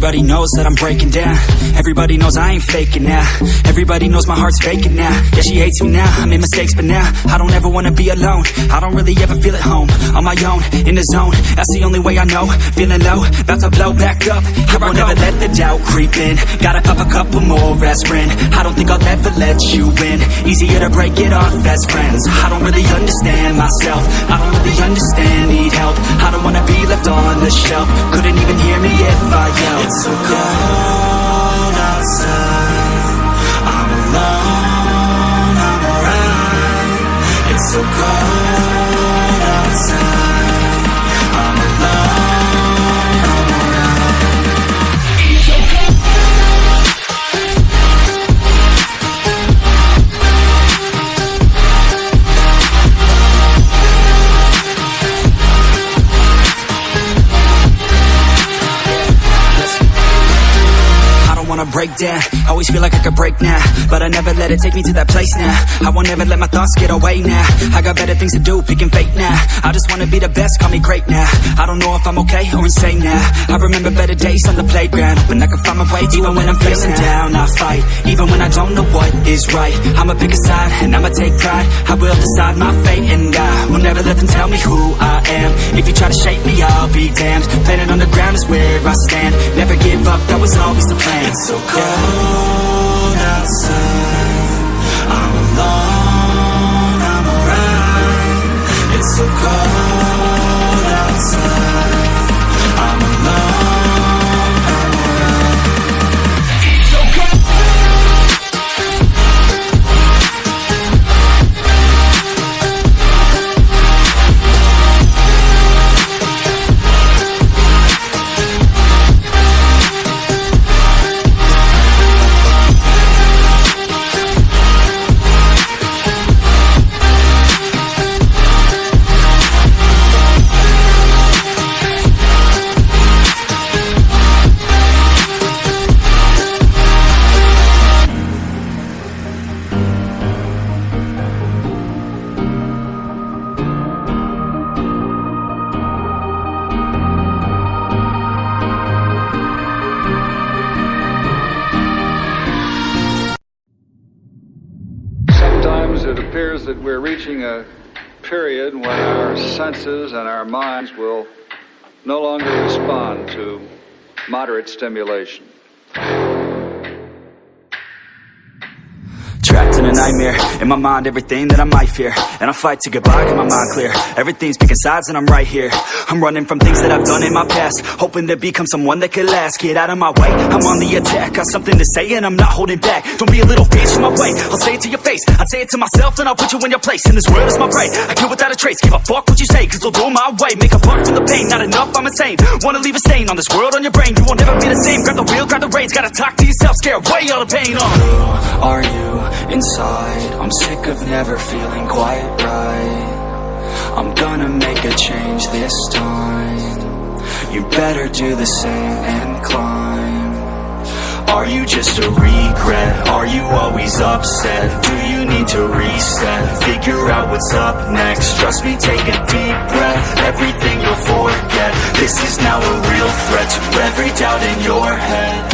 Everybody knows that I'm breaking down. Everybody knows I ain't faking now. Everybody knows my heart's vacant now. Yeah, she hates me now, I made mistakes, but now I don't ever wanna be alone. I don't really ever feel at home. On my own, in the zone, that's the only way I know. Feeling low, about to blow back up. I won't ever let the doubt creep in. Gotta pop a couple more aspirin. I don't think I'll ever let you in. Easier to break it off as friends. I don't really understand myself. I don't really understand, need help. I don't wanna be left on the shelf. Couldn't even hear me if I yelled. It's so cold outside, I'm alone, I'm alright. It's so cold outside, I'm alone, I'm alright. So cold. Break down, always feel like I could break now, but I never let it take me to that place now. I won't ever let my thoughts get away now. I got better things to do, picking fate now. I just wanna be the best, call me great now. I don't know if I'm okay or insane now. I remember better days on the playground, when I could find my way. Even when I'm feeling down, I fight. Even when I don't know what is right, I'ma pick a side and I'ma take pride. I will decide my fate and I will never let them tell me who I am. If you try to shape me, I'll be damned. Planet on the ground is where I stand. Never give up, that was always the plan. It's so cold outside, I'm alone, I'm alright. It's so cold outside, I'm alone, I'm alright. It's so cold. It appears that we're reaching a period when our senses and our minds will no longer respond to moderate stimulation. Trapped in a nightmare, in my mind everything that I might fear. And I fight to get by, get my mind clear. Everything's picking sides and I'm right here. I'm running from things that I've done in my past, hoping to become someone that could last. Get out of my way, I'm on the attack. Got something to say and I'm not holding back. Don't be a little bitch in my way, I'll say it to your face. I'd say it to myself and I'll put you in your place. And this world is my prey, I kill without a trace. Give a fuck what you say, cause they'll do my way. Make a buck from the pain, not enough, I'm insane. Wanna leave a stain on this world, on your brain. You won't ever be the same, grab the wheel, grab the reins. Gotta talk to yourself, scare away all the pain. Who are you inside? I'm sick of never feeling quite right. I'm gonna make a change this time. You better do the same and climb. Are you just a regret? Are you always upset? Do you need to reset? Figure out what's up next. Trust me, take a deep breath. Everything you'll forget. This is now a real threat to every doubt in your head.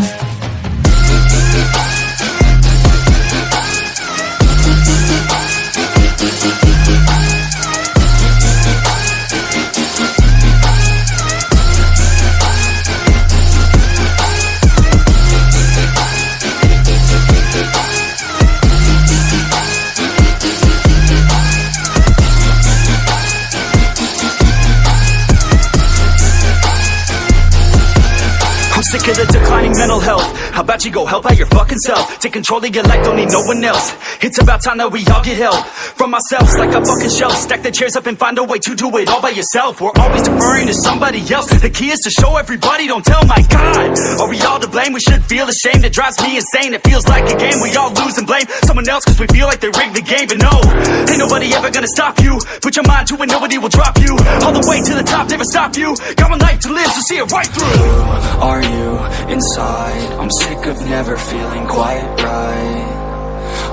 Sick of the declining mental health. How about you go help out your fucking self? Take control of your life, don't need no one else. It's about time that we all get help from ourselves, like a fucking shelf. Stack the chairs up and find a way to do it all by yourself. We're always deferring to somebody else. The key is to show everybody, don't tell. My God, are we all to blame? We should feel ashamed. It drives me insane. It feels like a game. We all lose and blame someone else cause we feel like they rigged the game. But no, ain't nobody ever gonna stop you. Put your mind to it, nobody will drop you. All the way to the top, never stop you. Got one life to live, so see it right through. Who are you inside? I'm sick of never feeling quite right.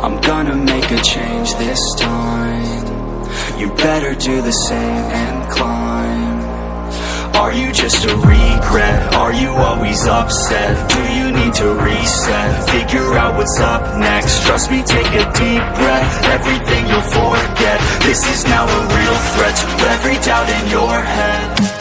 I'm gonna make a change this time. You better do the same and climb. Are you just a regret? Are you always upset? Do you need to reset? Figure out what's up next. Trust me, take a deep breath. Everything you'll forget. This is now a real threat to every doubt in your head.